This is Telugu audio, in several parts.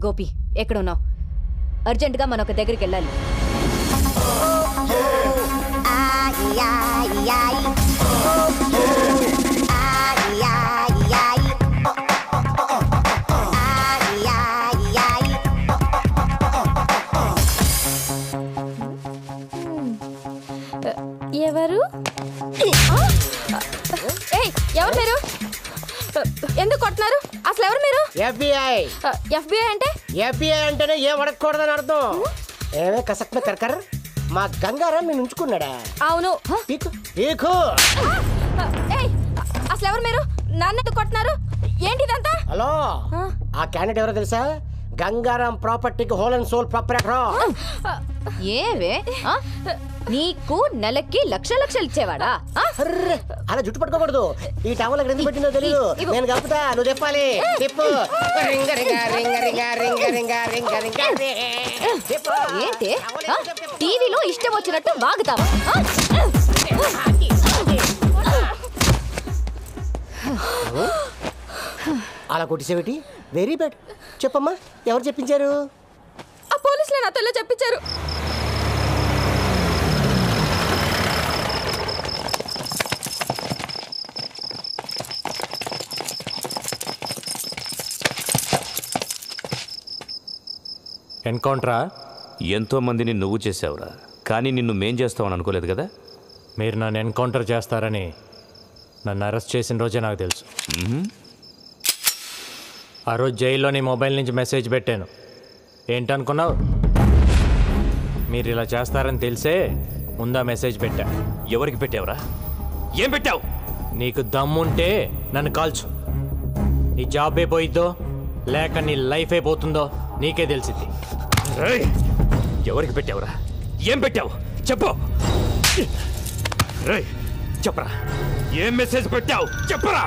గోపి ఎక్కడున్నావు? అర్జెంటుగా మనం ఒక దగ్గరికి వెళ్ళాలి. ఎవరు? ఎవరు మీరు? ఎందుకు కొడుతున్నారు? అసలు ఎవరు మీరు? FBI. FBI అంటే? FBI అంటేనే ఏం అడగకూడదని అర్థం. ఏమే కసక్న కర్కర్ మా గంగారాం నేను ఉంచుకున్నాడా? అవును. అసలు ఎవరు మీరు? నన్ను ఎందుకు కొడుతున్నారు? ఏంటి ఇదంతా? హలో, ఆ క్యాండిడేట్ ఎవరో తెలుసా? గంగారాం ప్రాపర్టీకి హోల్ అండ్ సోల్ ప్రాపర్టీ. ఏవే నీకు నెలకి లక్షలు ఇచ్చేవాడా? అలా జుట్టు పట్టుకోకూడదు. ఈ టవల్ ఎక్కడ ఎందుకు పెట్టిందో తెలియదు. నేను కలుపుతా, నువ్వు చెప్పాలి. చెప్పు. ఏంటి టీవీలో ఇష్టం వచ్చినట్టు వాగుతావా? అలా కొట్టిసేవిటి? Very bad. చెప్పమ్మా, ఎవరు చెప్పించారు? ఆ పోలీసులే నాతో ఇలా చెప్పించారు. ఎన్కౌంటరా? ఎంతో మందిని నువ్వు చేసావురా, కానీ నిన్ను మేం చేస్తావని అనుకోలేదు కదా. మీరు నన్ను ఎన్కౌంటర్ చేస్తారని నన్ను అరెస్ట్ చేసిన రోజే నాకు తెలుసు. ఆ రోజు జైల్లో నీ మొబైల్ నుంచి మెసేజ్ పెట్టాను. ఏంటనుకున్నావు? మీరు ఇలా చేస్తారని తెలిసే ముందా మెసేజ్ పెట్టా. ఎవరికి పెట్టావురా? ఏం పెట్టావు? నీకు దమ్ముంటే నన్ను కాల్చు. నీ జాబ్ అయిపోయిద్దో లేక నీ లైఫ్ అయిపోతుందో నీకే తెలిసింది. ఎవరికి పెట్టావురా? ఏం పెట్టావు చెప్పు. చెప్పరా, ఏం మెసేజ్ పెట్టావు చెప్పరా.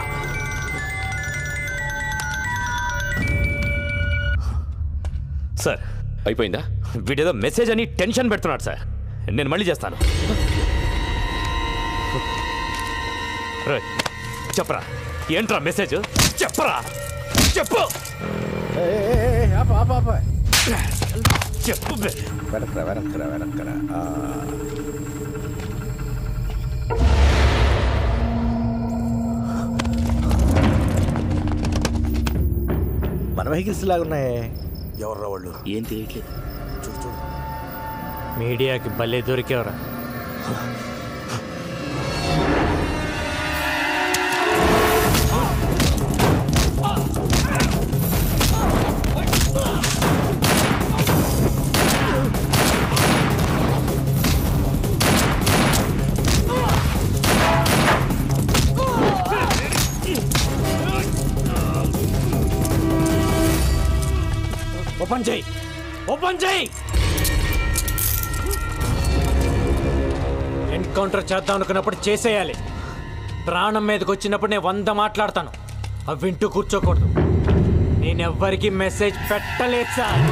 సార్ అయిపోయిందా? వీడేదో మెసేజ్ అని టెన్షన్ పెడుతున్నాడు సార్. నేను మళ్ళీ చేస్తాను. చెప్పరా, ఏంట్రా మెసేజ్ చెప్పరా. చెప్పు చెప్పు. మన వెహికల్స్ లాగా ఉన్నాయే. ఎవర్రా వాళ్ళు? ఏం తెలియట్లేదు. చూడు చూడు. మీడియాకి భలే దొరికేవరా. ఓపెన్ చేయి, ఓపెన్ చేయి. ఎన్కౌంటర్ చేద్దాం అనుకున్నప్పుడు చేసేయాలి. ప్రాణం మీదకి వచ్చినప్పుడు నేను 100 మాట్లాడతాను. అవి వింటూ కూర్చోకూడదు. నేనెవ్వరికి మెసేజ్ పెట్టలేదు సార్.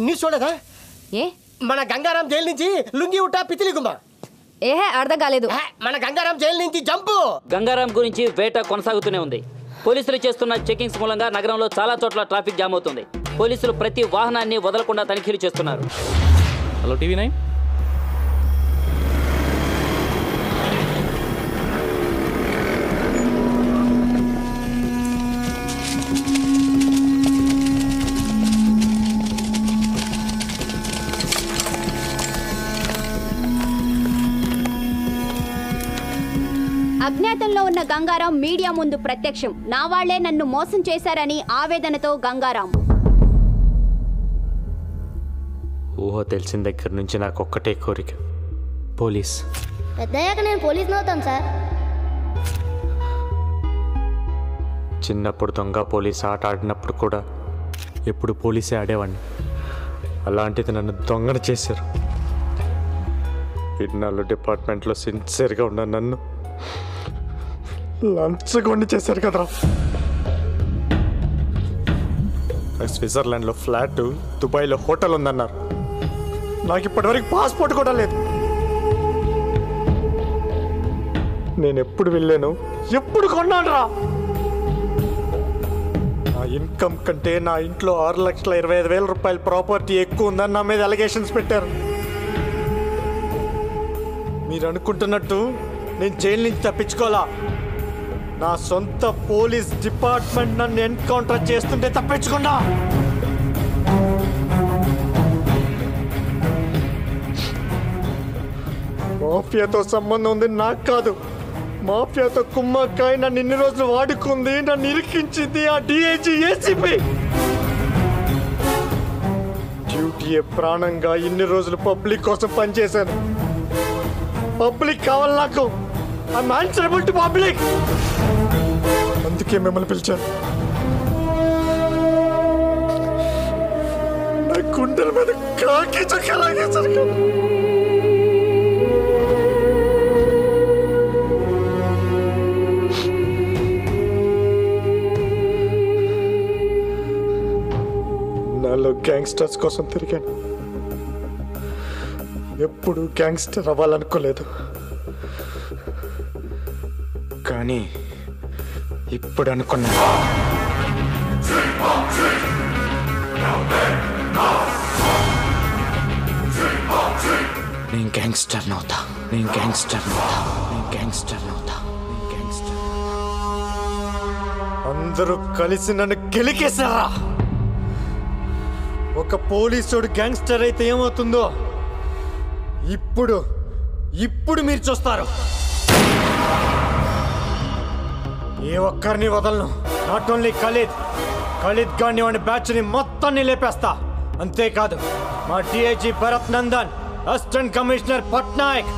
నీ చూడదా? ఏ మన గంగారాం జైలు నుంచి లుంగి ఉట్టా పితిలి గుమ్మ. ఏహే అర్థం కాలేదు. మన గంగారాం జైలు నుంచి జంపు. గంగారాం గురించి వేట కొనసాగుతూనే ఉంది. పోలీసులు చేస్తున్న చెకింగ్స్ మూలంగా నగరంలో చాలా చోట్ల ట్రాఫిక్ జామ్ అవుతుంది. పోలీసులు ప్రతి వాహనాన్ని వదలకుండా తనిఖీలు చేస్తున్నారు. Hello TV9. అజ్ఞాతంలో ఉన్న గంగారాం మీడియా ముందు ప్రత్యక్షం. నా వాళ్లే నన్ను మోసం చేశారని ఆవేదనతో గంగారాం. ఊహ తెలిసిన దగ్గర నుంచి నాకు ఒక్కటే కోరిక, పోలీస్. పెద్దయ్యాక నేను పోలీస్ని అవుతాను సార్. చిన్నప్పుడు దొంగ పోలీస్ ఆట ఆడినప్పుడు కూడా ఎప్పుడు పోలీసే ఆడేవాడిని. అలాంటిది నన్ను దొంగను చేశారు. ఇన్నాళ్ళు డిపార్ట్మెంట్లో సిన్సియర్గా ఉన్న నన్ను లంచగొండి చేశారు కదరా. స్విట్జర్లాండ్లో ఫ్లాట్, దుబాయ్లో హోటల్ ఉందన్నారు. నాకు ఇప్పటివరకు పాస్పోర్ట్ కూడా లేదు. నేను ఎప్పుడు వెళ్ళాను, ఎప్పుడు కొన్నాను రా? నా ఇన్కమ్ కంటే నా ఇంట్లో 6,25,000 రూపాయల ప్రాపర్టీ ఎక్కువ ఉందని నా మీద అలిగేషన్స్ పెట్టారు. మీరు అనుకుంటున్నట్టు నేను జైలు నుంచి తప్పించుకోవాలా? నా సొంత పోలీస్ డిపార్ట్మెంట్ నన్ను ఎన్కౌంటర్ చేస్తుంటే తప్పించుకున్నా. మాఫియాతో సంబంధం ఉంది నాకు కాదు. మాఫియాతో కుమ్మక్కాయ నన్ను ఇన్ని రోజులు వాడుకుంది, నన్ను ఇరికించింది ఆ డిఐజీ ఏసీపీ. డ్యూటీయే ప్రాణంగా ఇన్ని రోజులు పబ్లిక్ కోసం పనిచేశాను. పబ్లిక్ కావాలి నాకు. I'm answerable to public. అందుకే మిమ్మల్ని పిలిచాను. నా గుండెల మీద కాకి చక్కలాగేసరికి నాలో గ్యాంగ్స్టర్స్ కోసం తిరిగాను. ఎప్పుడు గ్యాంగ్స్టర్ అవ్వాలనుకోలేదు, కానీ ఇప్పుడు అనుకున్నా. నేను గ్యాంగ్స్టర్ అవుతా, నేను గ్యాంగ్స్టర్ అవుతా, నేను గ్యాంగ్స్టర్ అవుతా, నేను గ్యాంగ్స్టర్. అందరూ కలిసి నన్ను గెలికేశారా? ఒక పోలీసుడు గ్యాంగ్స్టర్ అయితే ఏమవుతుందో ఇప్పుడు ఇప్పుడు మీరు చూస్తారు. ఏ ఒక్కరిని వదలను. నాట్ ఓన్లీ ఖలీద్ గాని వాడి బ్యాచ్ని మొత్తాన్ని లేపేస్తా. అంతేకాదు మా DIG Bharat Nandan, assistant commissioner Patnaik,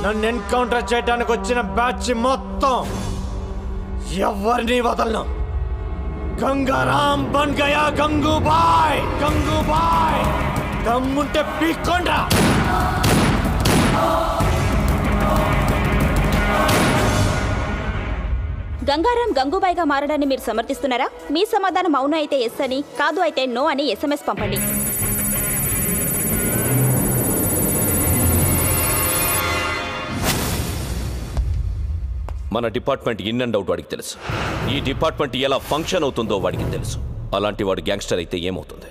నన్ను ఎన్కౌంటర్ చేయడానికి వచ్చిన బ్యాచ్ మొత్తం ఎవరిని వదలను. గంగారాం బన్ గయా గంగూబాయ్. గంగూబాయ్ దమ్ముంటే పీక్కొండ్రా. గంగారాం గంగూబాయిగా మారడాన్ని మీరు సమర్థిస్తున్నారా? మీ సమాధానం అవును అయితే ఎస్ అని, కాదు అయితే నో అని SMS పంపండి. మన డిపార్ట్మెంట్ ఇన్ అండ్ అవుట్ వాడికి తెలుసు. ఈ డిపార్ట్మెంట్ ఎలా ఫంక్షన్ అవుతుందో వాడికి తెలుసు. అలాంటి వాడు గ్యాంగ్స్టర్ అయితే ఏమవుతుంది?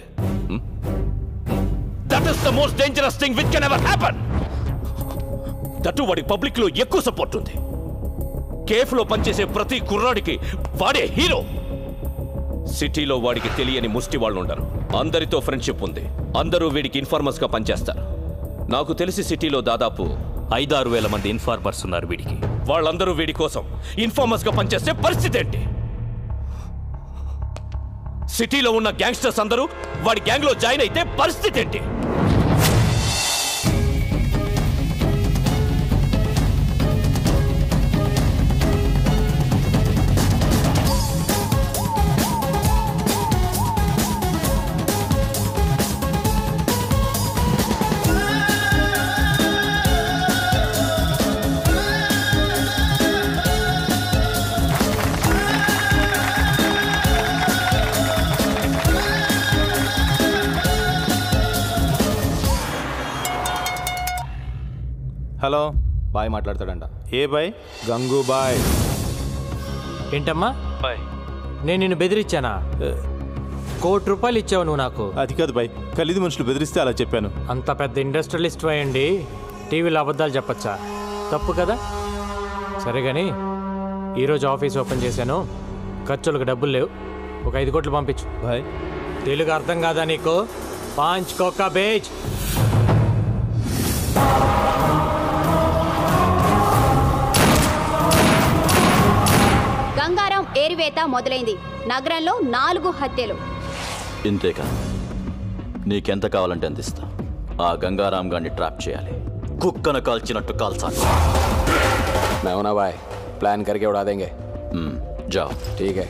That is the most dangerous thing which can ever happen. That వాడి పబ్లిక్ లో ఎక్కువ సపోర్ట్ ఉంది. కేఫ్లో పనిచేసే ప్రతి కుర్రాడికి వాడే హీరో. సిటీలో వాడికి తెలియని ముష్టి వాళ్ళు ఉండరు. అందరితో ఫ్రెండ్షిప్ ఉంది. అందరూ వీడికి ఇన్ఫార్మర్స్ గా పనిచేస్తారు. నాకు తెలిసి సిటీలో దాదాపు 5-6 వేల మంది ఇన్ఫార్మర్స్ ఉన్నారు వీడికి. వాళ్ళందరూ వీడి కోసం ఇన్ఫార్మర్స్ గా పనిచేస్తే పరిస్థితి ఏంటి? సిటీలో ఉన్న గ్యాంగ్స్టర్స్ అందరూ వాడి గ్యాంగ్ లో జాయిన్ అయితే పరిస్థితి ఏంటి? హలో, బాయ్ మాట్లాడతాడంట. ఏ బాయ్? గంగూబాయ్. ఏంటమ్మా బాయ్? నేను నిన్ను బెదిరించానా? ₹1,00,00,000 ఇచ్చావు నువ్వు నాకు. అది కాదు బాయ్, ఖలీదు మనుషులు బెదిరిస్తే అలా చెప్పాను. అంత పెద్ద ఇండస్ట్రియలిస్ట్ అయ్యండి టీవీలో అబద్ధాలు చెప్పచ్చా? తప్పు కదా. సరే కానీ ఈరోజు ఆఫీస్ ఓపెన్ చేశాను, ఖర్చులకు డబ్బులు లేవు. ఒక 5 కోట్లు పంపించు. బాయ్ తెలుగు అర్థం కాదా నీకు? 5 కోకా బేజ్. గంగారాం ఏరివేత మొదలైంది. నగరంలో 4 హత్యలు. ఇంతేకా? నీకెంత కావాలంటే అందిస్తా. ఆ గంగారాం గారిని ట్రాప్ చేయాలి. కుక్కను కాల్చినట్టు కాల్చాలి. मैं हूं ना भाई, प्लान करके उड़ा देंगे. जाओ. ठीक है.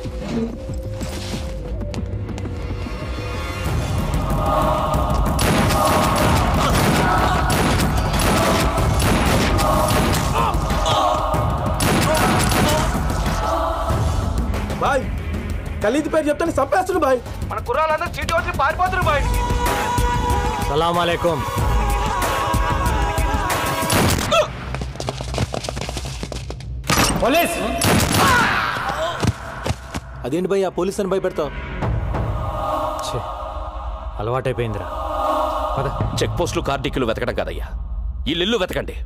బాయ్ ఖలీద్ పేరు చెప్తాను చంపేస్తున్నారు బాయ్. మన కుర్రాళ్ళందరూ చీటీ వచ్చి పారిపోతున్నారు బాయ్. సలాం అలైకుం. పోలీస్ అదేంటి భయ్ ఆ పోలీస్ అని భయపెడతావు? అలవాటైపోయిందిరా. చెక్ పోస్టులు కార్డిక్యులు వెతకడం కాదయ్యా, ఇల్లు వెతకండి.